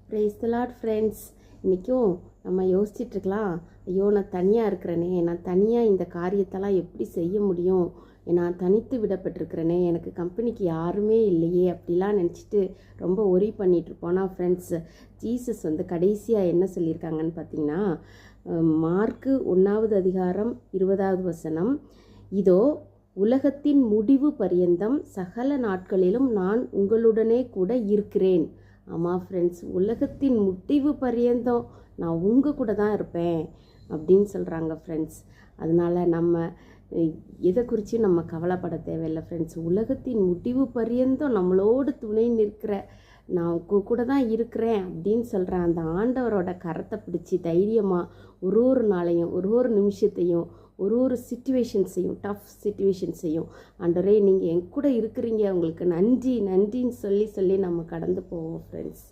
Price தி Lord friends. இன்றைக்கும் நம்ம யோசிச்சிட்ருக்கலாம், ஐயோ நான் தனியாக இருக்கிறேனே, நான் தனியாக இந்த காரியத்தெல்லாம் எப்படி செய்ய முடியும், நான் தனித்து விடப்பட்டிருக்கிறேனே, எனக்கு கம்பெனிக்கு யாருமே இல்லையே அப்படிலாம் நினச்சிட்டு ரொம்ப ஒரி பண்ணிகிட்ருப்போம். ஆனால் ஃப்ரெண்ட்ஸ், ஜீசஸ் கடைசியாக என்ன சொல்லியிருக்காங்கன்னு பார்த்தீங்கன்னா, மார்க்கு 1வது அதிகாரம் 20வது வசனம், இதோ உலகத்தின் முடிவு பரியந்தம் சகல நாட்களிலும் நான் உங்களுடனே கூட இருக்கிறேன். ஆமாம் ஃப்ரெண்ட்ஸ், உலகத்தின் முடிவு பரியந்தம் நான் உங்கள் கூட தான் இருப்பேன் அப்படின்னு சொல்கிறாங்க ஃப்ரெண்ட்ஸ். அதனால் நம்ம எதை குறித்தும் நம்ம கவலைப்பட தேவையில்லை ஃப்ரெண்ட்ஸ். உலகத்தின் முடிவு பரியந்தம் நம்மளோடு துணை நிற்கிற, நான் உங்கள் கூட தான் இருக்கிறேன் அப்படின்னு சொல்கிற அந்த ஆண்டவரோட கரத்தை பிடிச்சி தைரியமாக ஒரு நாளையும் ஒரு நிமிஷத்தையும் ஒரு சிச்சுவேஷன்ஸையும், டஃப் சிச்சுவேஷன்ஸையும், ஆண்டவரே நீங்கள் என் கூட இருக்கிறீங்க, உங்களுக்கு நன்றி நன்றின்னு சொல்லி நம்ம கடந்து போவோம் ஃப்ரெண்ட்ஸ்.